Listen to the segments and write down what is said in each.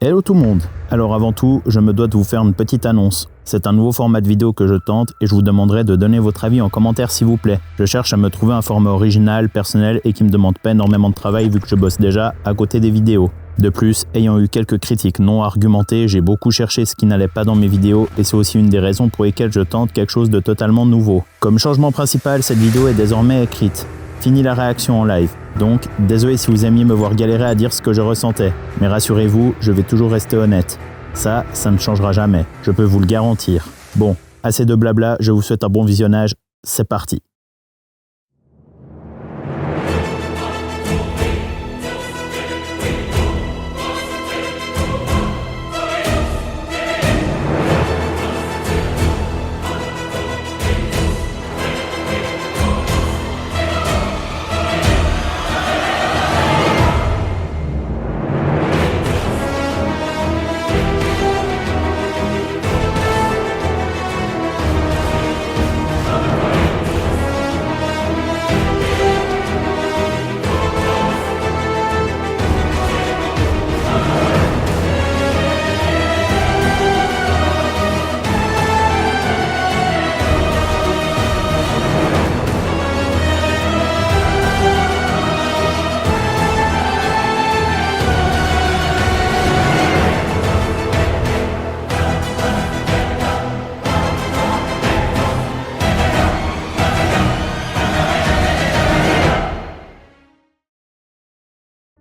Hello tout le monde. Alors avant tout, je me dois de vous faire une petite annonce. C'est un nouveau format de vidéo que je tente et je vous demanderai de donner votre avis en commentaire s'il vous plaît. Je cherche à me trouver un format original, personnel et qui me demande pas énormément de travail vu que je bosse déjà à côté des vidéos. De plus, ayant eu quelques critiques non argumentées, j'ai beaucoup cherché ce qui n'allait pas dans mes vidéos et c'est aussi une des raisons pour lesquelles je tente quelque chose de totalement nouveau. Comme changement principal, cette vidéo est désormais écrite. Fini la réaction en live. Donc, désolé si vous aimiez me voir galérer à dire ce que je ressentais. Mais rassurez-vous, je vais toujours rester honnête. Ça ne changera jamais. Je peux vous le garantir. Bon, assez de blabla, je vous souhaite un bon visionnage. C'est parti.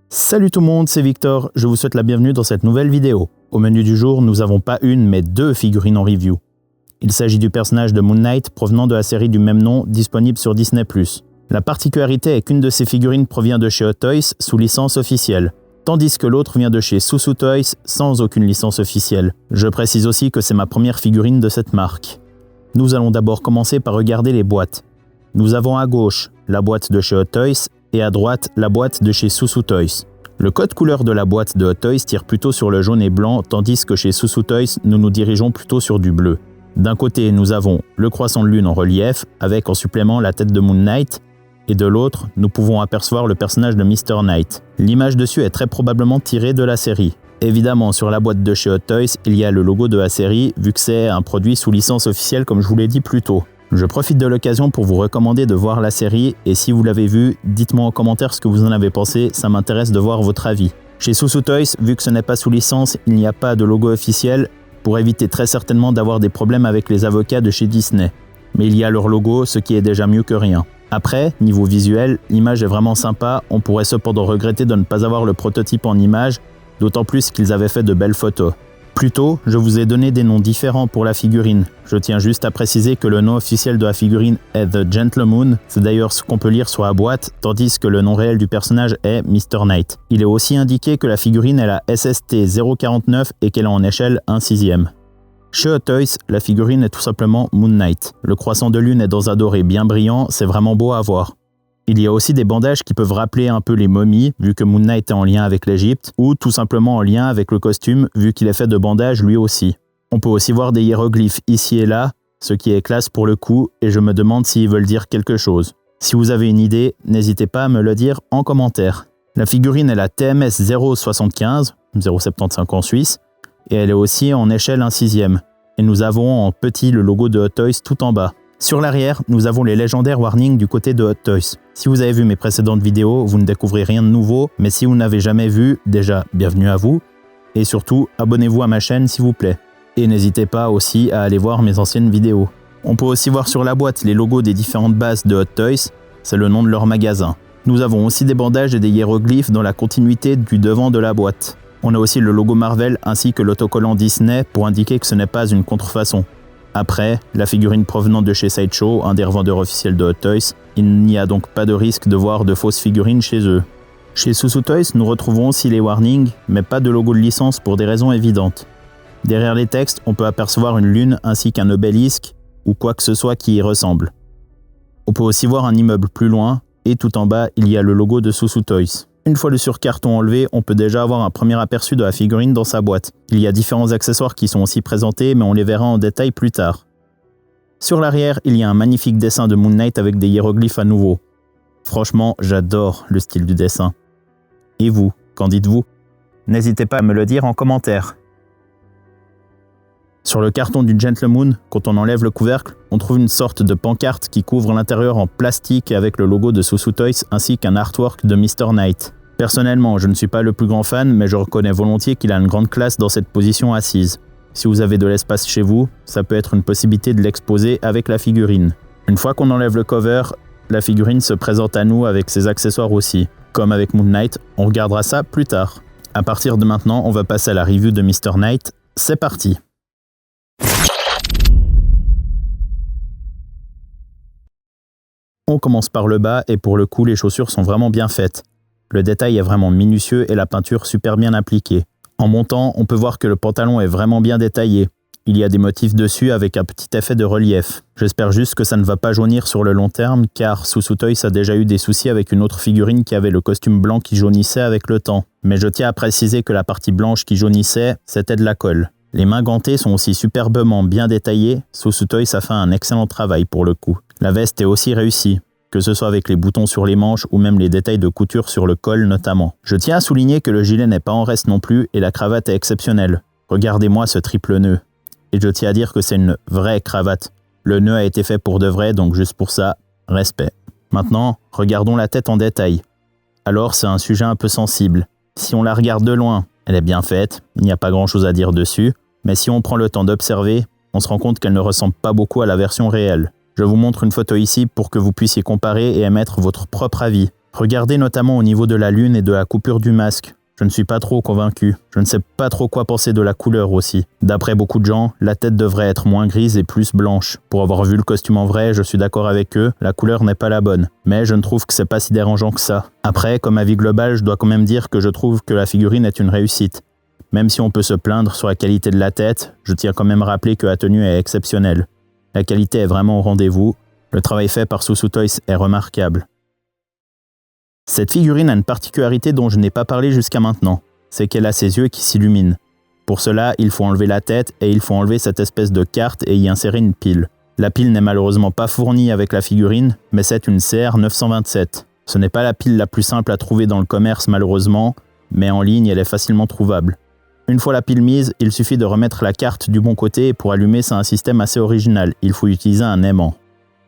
Salut tout le monde, c'est Victor, je vous souhaite la bienvenue dans cette nouvelle vidéo. Au menu du jour, nous avons pas une mais deux figurines en review. Il s'agit du personnage de Moon Knight provenant de la série du même nom disponible sur Disney+. La particularité est qu'une de ces figurines provient de chez Hot Toys sous licence officielle, tandis que l'autre vient de chez Susu Toys sans aucune licence officielle. Je précise aussi que c'est ma première figurine de cette marque. Nous allons d'abord commencer par regarder les boîtes. Nous avons à gauche la boîte de chez Hot Toys et à droite la boîte de chez Susu Toys. Le code couleur de la boîte de Hot Toys tire plutôt sur le jaune et blanc, tandis que chez Susu Toys, nous nous dirigeons plutôt sur du bleu. D'un côté, nous avons le croissant de lune en relief, avec en supplément la tête de Moon Knight, et de l'autre, nous pouvons apercevoir le personnage de Mr. Knight. L'image dessus est très probablement tirée de la série. Évidemment, sur la boîte de chez Hot Toys, il y a le logo de la série, vu que c'est un produit sous licence officielle comme je vous l'ai dit plus tôt. Je profite de l'occasion pour vous recommander de voir la série et si vous l'avez vue, dites-moi en commentaire ce que vous en avez pensé, ça m'intéresse de voir votre avis. Chez Susu Toys, vu que ce n'est pas sous licence, il n'y a pas de logo officiel pour éviter très certainement d'avoir des problèmes avec les avocats de chez Disney. Mais il y a leur logo, ce qui est déjà mieux que rien. Après, niveau visuel, l'image est vraiment sympa, on pourrait cependant regretter de ne pas avoir le prototype en image, d'autant plus qu'ils avaient fait de belles photos. Plus tôt, je vous ai donné des noms différents pour la figurine. Je tiens juste à préciser que le nom officiel de la figurine est The Gentle Moon, c'est d'ailleurs ce qu'on peut lire sur la boîte, tandis que le nom réel du personnage est Mr. Knight. Il est aussi indiqué que la figurine est la SST 049 et qu'elle est en échelle 1/6. Chez Hot Toys, la figurine est tout simplement Moon Knight. Le croissant de lune est dans un doré bien brillant, c'est vraiment beau à voir. Il y a aussi des bandages qui peuvent rappeler un peu les momies, vu que Moon Knight est en lien avec l'Égypte, ou tout simplement en lien avec le costume, vu qu'il est fait de bandages lui aussi. On peut aussi voir des hiéroglyphes ici et là, ce qui est classe pour le coup, et je me demande s'ils veulent dire quelque chose. Si vous avez une idée, n'hésitez pas à me le dire en commentaire. La figurine est la TMS 075, 075 en Suisse, et elle est aussi en échelle 1/6. Et nous avons en petit le logo de Hot Toys tout en bas. Sur l'arrière, nous avons les légendaires warnings du côté de Hot Toys. Si vous avez vu mes précédentes vidéos, vous ne découvrez rien de nouveau, mais si vous n'avez jamais vu, déjà, bienvenue à vous. Et surtout, abonnez-vous à ma chaîne s'il vous plaît. Et n'hésitez pas aussi à aller voir mes anciennes vidéos. On peut aussi voir sur la boîte les logos des différentes bases de Hot Toys, c'est le nom de leur magasin. Nous avons aussi des bandages et des hiéroglyphes dans la continuité du devant de la boîte. On a aussi le logo Marvel ainsi que l'autocollant Disney pour indiquer que ce n'est pas une contrefaçon. Après, la figurine provenant de chez Sideshow, un des revendeurs officiels de Hot Toys, il n'y a donc pas de risque de voir de fausses figurines chez eux. Chez Susu Toys, nous retrouvons aussi les warnings, mais pas de logo de licence pour des raisons évidentes. Derrière les textes, on peut apercevoir une lune ainsi qu'un obélisque, ou quoi que ce soit qui y ressemble. On peut aussi voir un immeuble plus loin, et tout en bas, il y a le logo de Susu Toys. Une fois le surcarton enlevé, on peut déjà avoir un premier aperçu de la figurine dans sa boîte. Il y a différents accessoires qui sont aussi présentés, mais on les verra en détail plus tard. Sur l'arrière, il y a un magnifique dessin de Moon Knight avec des hiéroglyphes à nouveau. Franchement, j'adore le style du dessin. Et vous, qu'en dites-vous ? N'hésitez pas à me le dire en commentaire. Sur le carton du Gentle Moon, quand on enlève le couvercle, on trouve une sorte de pancarte qui couvre l'intérieur en plastique avec le logo de Susu Toys ainsi qu'un artwork de Mr. Knight. Personnellement, je ne suis pas le plus grand fan, mais je reconnais volontiers qu'il a une grande classe dans cette position assise. Si vous avez de l'espace chez vous, ça peut être une possibilité de l'exposer avec la figurine. Une fois qu'on enlève le cover, la figurine se présente à nous avec ses accessoires aussi. Comme avec Moon Knight, on regardera ça plus tard. À partir de maintenant, on va passer à la review de Mr. Knight. C'est parti! On commence par le bas et pour le coup, les chaussures sont vraiment bien faites. Le détail est vraiment minutieux et la peinture super bien appliquée. En montant, on peut voir que le pantalon est vraiment bien détaillé. Il y a des motifs dessus avec un petit effet de relief. J'espère juste que ça ne va pas jaunir sur le long terme car Susu Toys a déjà eu des soucis avec une autre figurine qui avait le costume blanc qui jaunissait avec le temps. Mais je tiens à préciser que la partie blanche qui jaunissait, c'était de la colle. Les mains gantées sont aussi superbement bien détaillées. Susu Toys a fait un excellent travail pour le coup. La veste est aussi réussie, que ce soit avec les boutons sur les manches ou même les détails de couture sur le col notamment. Je tiens à souligner que le gilet n'est pas en reste non plus et la cravate est exceptionnelle. Regardez-moi ce triple nœud. Et je tiens à dire que c'est une vraie cravate. Le nœud a été fait pour de vrai, donc juste pour ça, respect. Maintenant, regardons la tête en détail. Alors c'est un sujet un peu sensible. Si on la regarde de loin, elle est bien faite, il n'y a pas grand chose à dire dessus, mais si on prend le temps d'observer, on se rend compte qu'elle ne ressemble pas beaucoup à la version réelle. Je vous montre une photo ici pour que vous puissiez comparer et émettre votre propre avis. Regardez notamment au niveau de la lune et de la coupure du masque. Je ne suis pas trop convaincu. Je ne sais pas trop quoi penser de la couleur aussi. D'après beaucoup de gens, la tête devrait être moins grise et plus blanche. Pour avoir vu le costume en vrai, je suis d'accord avec eux, la couleur n'est pas la bonne. Mais je ne trouve que c'est pas si dérangeant que ça. Après, comme avis global, je dois quand même dire que je trouve que la figurine est une réussite. Même si on peut se plaindre sur la qualité de la tête, je tiens quand même à rappeler que la tenue est exceptionnelle. La qualité est vraiment au rendez-vous. Le travail fait par Susu Toys est remarquable. Cette figurine a une particularité dont je n'ai pas parlé jusqu'à maintenant. C'est qu'elle a ses yeux qui s'illuminent. Pour cela, il faut enlever la tête et il faut enlever cette espèce de carte et y insérer une pile. La pile n'est malheureusement pas fournie avec la figurine, mais c'est une CR927. Ce n'est pas la pile la plus simple à trouver dans le commerce malheureusement, mais en ligne elle est facilement trouvable. Une fois la pile mise, il suffit de remettre la carte du bon côté et pour allumer, c'est un système assez original. Il faut utiliser un aimant.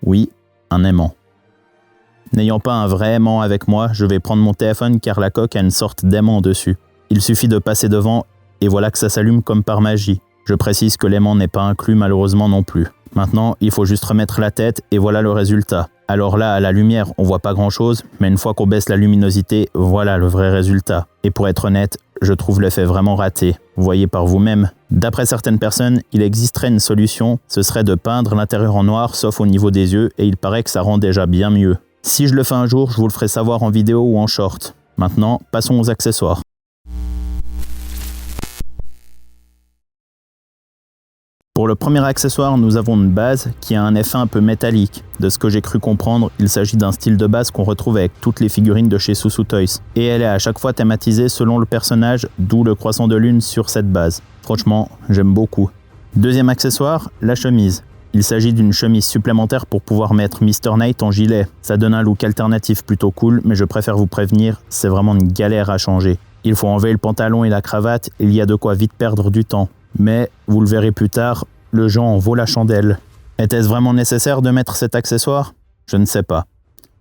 Oui, un aimant. N'ayant pas un vrai aimant avec moi, je vais prendre mon téléphone car la coque a une sorte d'aimant dessus. Il suffit de passer devant et voilà que ça s'allume comme par magie. Je précise que l'aimant n'est pas inclus malheureusement non plus. Maintenant, il faut juste remettre la tête et voilà le résultat. Alors là, à la lumière, on voit pas grand chose, mais une fois qu'on baisse la luminosité, voilà le vrai résultat. Et pour être honnête, je trouve l'effet vraiment raté. Vous voyez par vous-même. D'après certaines personnes, il existerait une solution, ce serait de peindre l'intérieur en noir sauf au niveau des yeux et il paraît que ça rend déjà bien mieux. Si je le fais un jour, je vous le ferai savoir en vidéo ou en short. Maintenant, passons aux accessoires. Pour le premier accessoire, nous avons une base qui a un effet un peu métallique. De ce que j'ai cru comprendre, il s'agit d'un style de base qu'on retrouve avec toutes les figurines de chez Susu Toys. Et elle est à chaque fois thématisée selon le personnage, d'où le croissant de lune sur cette base. Franchement, j'aime beaucoup. Deuxième accessoire, la chemise. Il s'agit d'une chemise supplémentaire pour pouvoir mettre Mr. Knight en gilet. Ça donne un look alternatif plutôt cool, mais je préfère vous prévenir, c'est vraiment une galère à changer. Il faut enlever le pantalon et la cravate, il y a de quoi vite perdre du temps. Mais, vous le verrez plus tard, le genre en vaut la chandelle. Était-ce vraiment nécessaire de mettre cet accessoire? Je ne sais pas.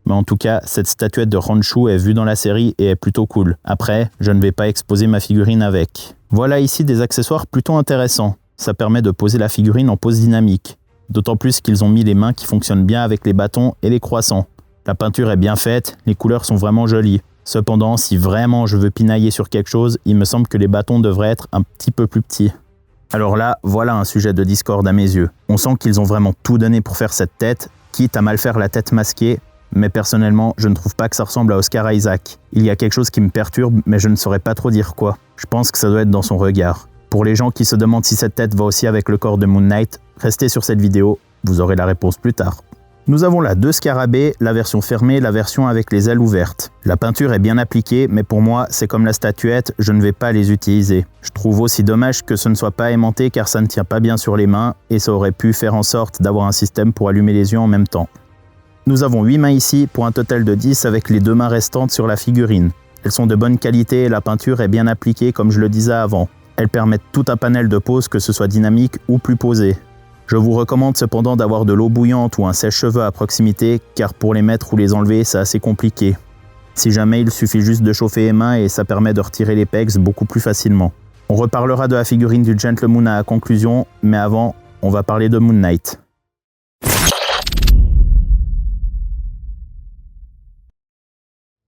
Mais en tout cas, cette statuette de Honshu est vue dans la série et est plutôt cool. Après, je ne vais pas exposer ma figurine avec. Voilà ici des accessoires plutôt intéressants. Ça permet de poser la figurine en pose dynamique. D'autant plus qu'ils ont mis les mains qui fonctionnent bien avec les bâtons et les croissants. La peinture est bien faite, les couleurs sont vraiment jolies. Cependant, si vraiment je veux pinailler sur quelque chose, il me semble que les bâtons devraient être un petit peu plus petits. Alors là, voilà un sujet de discorde à mes yeux. On sent qu'ils ont vraiment tout donné pour faire cette tête, quitte à mal faire la tête masquée, mais personnellement, je ne trouve pas que ça ressemble à Oscar Isaac. Il y a quelque chose qui me perturbe, mais je ne saurais pas trop dire quoi. Je pense que ça doit être dans son regard. Pour les gens qui se demandent si cette tête va aussi avec le corps de Moon Knight, restez sur cette vidéo, vous aurez la réponse plus tard. Nous avons là deux scarabées, la version fermée et la version avec les ailes ouvertes. La peinture est bien appliquée, mais pour moi, c'est comme la statuette, je ne vais pas les utiliser. Je trouve aussi dommage que ce ne soit pas aimanté car ça ne tient pas bien sur les mains et ça aurait pu faire en sorte d'avoir un système pour allumer les yeux en même temps. Nous avons 8 mains ici pour un total de 10 avec les 2 mains restantes sur la figurine. Elles sont de bonne qualité et la peinture est bien appliquée comme je le disais avant. Elles permettent tout un panel de poses, que ce soit dynamique ou plus posé. Je vous recommande cependant d'avoir de l'eau bouillante ou un sèche-cheveux à proximité, car pour les mettre ou les enlever, c'est assez compliqué. Si jamais, il suffit juste de chauffer les mains et ça permet de retirer les pegs beaucoup plus facilement. On reparlera de la figurine du Gentle Moon à la conclusion, mais avant, on va parler de Moon Knight.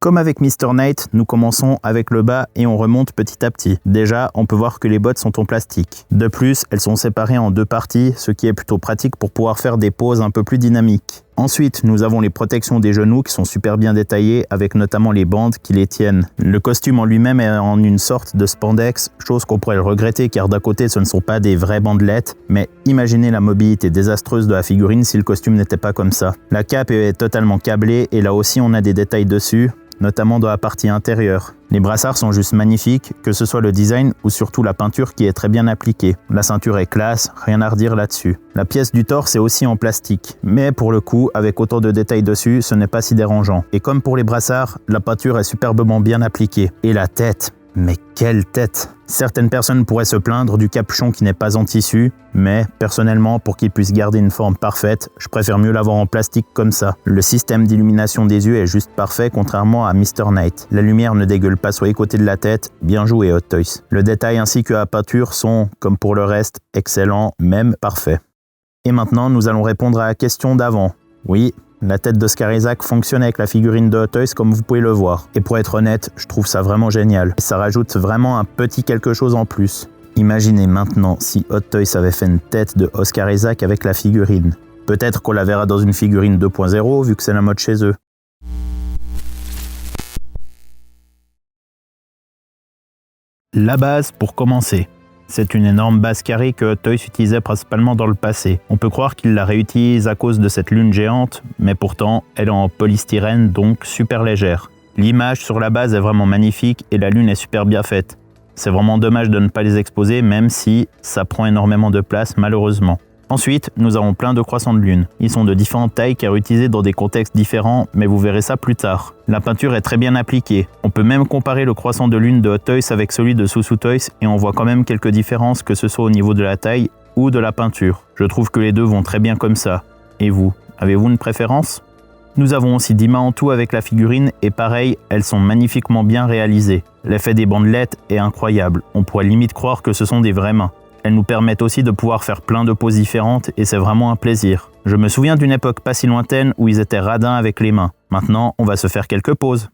Comme avec Mr. Knight, nous commençons avec le bas et on remonte petit à petit. Déjà, on peut voir que les bottes sont en plastique. De plus, elles sont séparées en deux parties, ce qui est plutôt pratique pour pouvoir faire des poses un peu plus dynamiques. Ensuite, nous avons les protections des genoux qui sont super bien détaillées, avec notamment les bandes qui les tiennent. Le costume en lui-même est en une sorte de spandex, chose qu'on pourrait le regretter car d'un côté ce ne sont pas des vraies bandelettes, mais imaginez la mobilité désastreuse de la figurine si le costume n'était pas comme ça. La cape est totalement câblée et là aussi on a des détails dessus, notamment dans la partie intérieure. Les brassards sont juste magnifiques, que ce soit le design ou surtout la peinture qui est très bien appliquée. La ceinture est classe, rien à redire là-dessus. La pièce du torse est aussi en plastique, mais pour le coup, avec autant de détails dessus, ce n'est pas si dérangeant. Et comme pour les brassards, la peinture est superbement bien appliquée. Et la tête, mais quelle tête! Certaines personnes pourraient se plaindre du capuchon qui n'est pas en tissu, mais personnellement, pour qu'il puisse garder une forme parfaite, je préfère mieux l'avoir en plastique comme ça. Le système d'illumination des yeux est juste parfait, contrairement à Mr. Knight. La lumière ne dégueule pas sur les côtés de la tête, bien joué Hot Toys. Le détail ainsi que la peinture sont, comme pour le reste, excellents, même parfaits. Et maintenant, nous allons répondre à la question d'avant. Oui, la tête d'Oscar Isaac fonctionne avec la figurine de Hot Toys comme vous pouvez le voir. Et pour être honnête, je trouve ça vraiment génial. Et ça rajoute vraiment un petit quelque chose en plus. Imaginez maintenant si Hot Toys avait fait une tête de Oscar Isaac avec la figurine. Peut-être qu'on la verra dans une figurine 2.0 vu que c'est la mode chez eux. La base pour commencer. C'est une énorme base carrée que Hot Toys utilisait principalement dans le passé. On peut croire qu'il la réutilise à cause de cette lune géante, mais pourtant, elle est en polystyrène, donc super légère. L'image sur la base est vraiment magnifique et la lune est super bien faite. C'est vraiment dommage de ne pas les exposer, même si ça prend énormément de place malheureusement. Ensuite, nous avons plein de croissants de lune. Ils sont de différentes tailles car utilisés dans des contextes différents, mais vous verrez ça plus tard. La peinture est très bien appliquée. On peut même comparer le croissant de lune de Hot Toys avec celui de Sou Sou Toys et on voit quand même quelques différences, que ce soit au niveau de la taille ou de la peinture. Je trouve que les deux vont très bien comme ça. Et vous, avez-vous une préférence ? Nous avons aussi 10 mains en tout avec la figurine et pareil, elles sont magnifiquement bien réalisées. L'effet des bandelettes est incroyable. On pourrait limite croire que ce sont des vraies mains. Elles nous permettent aussi de pouvoir faire plein de poses différentes et c'est vraiment un plaisir. Je me souviens d'une époque pas si lointaine où ils étaient radins avec les mains. Maintenant, on va se faire quelques poses.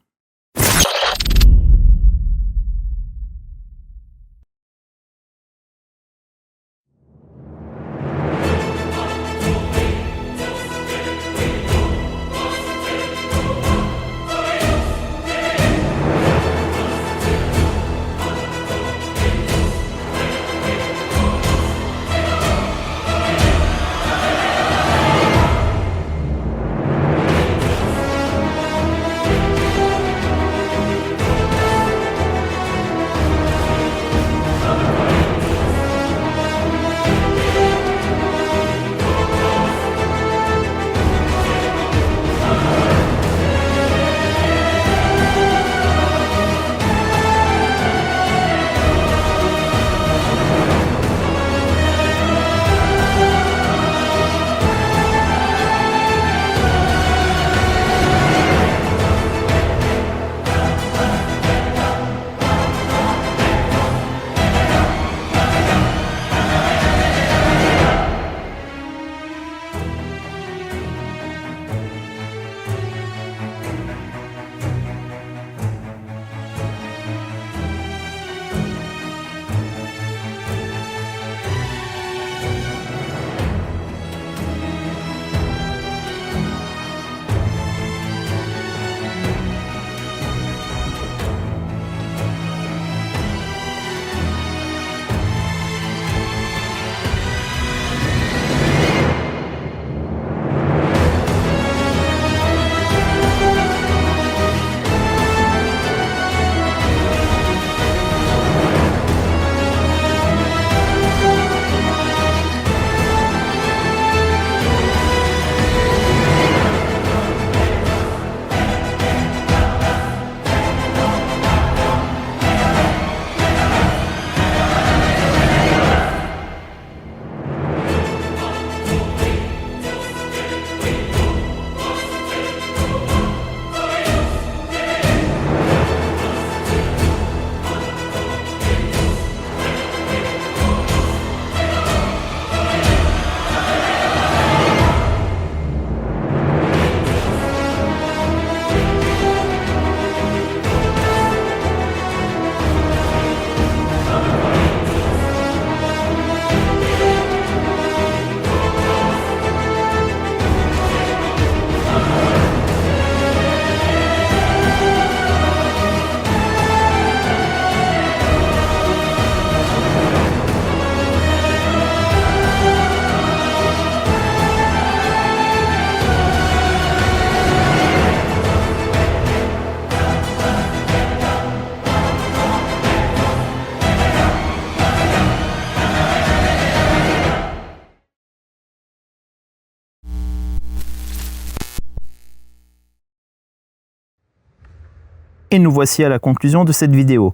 Et nous voici à la conclusion de cette vidéo.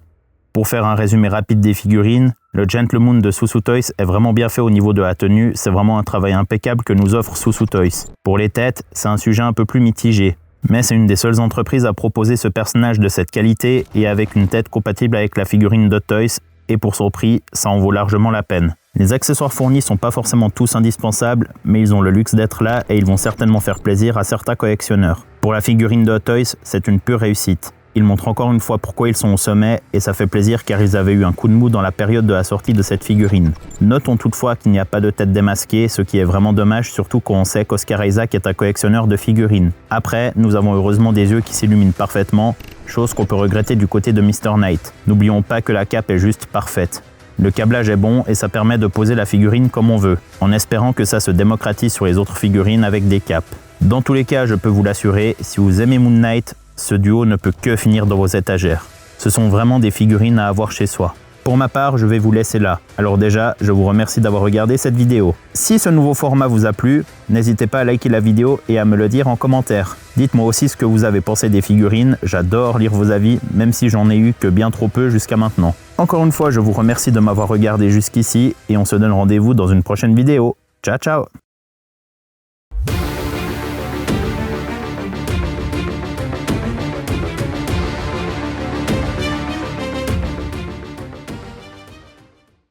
Pour faire un résumé rapide des figurines, le Gentle Moon de Susu Toys est vraiment bien fait au niveau de la tenue, c'est vraiment un travail impeccable que nous offre Susu Toys. Pour les têtes, c'est un sujet un peu plus mitigé, mais c'est une des seules entreprises à proposer ce personnage de cette qualité et avec une tête compatible avec la figurine de Toys, et pour son prix, ça en vaut largement la peine. Les accessoires fournis sont pas forcément tous indispensables, mais ils ont le luxe d'être là et ils vont certainement faire plaisir à certains collectionneurs. Pour la figurine de Hot Toys, c'est une pure réussite. Ils montrent encore une fois pourquoi ils sont au sommet et ça fait plaisir car ils avaient eu un coup de mou dans la période de la sortie de cette figurine. Notons toutefois qu'il n'y a pas de tête démasquée, ce qui est vraiment dommage surtout quand on sait qu'Oscar Isaac est un collectionneur de figurines. Après, nous avons heureusement des yeux qui s'illuminent parfaitement, chose qu'on peut regretter du côté de Mr. Knight. N'oublions pas que la cape est juste parfaite. Le câblage est bon et ça permet de poser la figurine comme on veut, en espérant que ça se démocratise sur les autres figurines avec des capes. Dans tous les cas, je peux vous l'assurer, si vous aimez Moon Knight, ce duo ne peut que finir dans vos étagères. Ce sont vraiment des figurines à avoir chez soi. Pour ma part, je vais vous laisser là. Alors déjà, je vous remercie d'avoir regardé cette vidéo. Si ce nouveau format vous a plu, n'hésitez pas à liker la vidéo et à me le dire en commentaire. Dites-moi aussi ce que vous avez pensé des figurines, j'adore lire vos avis, même si j'en ai eu que bien trop peu jusqu'à maintenant. Encore une fois, je vous remercie de m'avoir regardé jusqu'ici et on se donne rendez-vous dans une prochaine vidéo. Ciao ciao!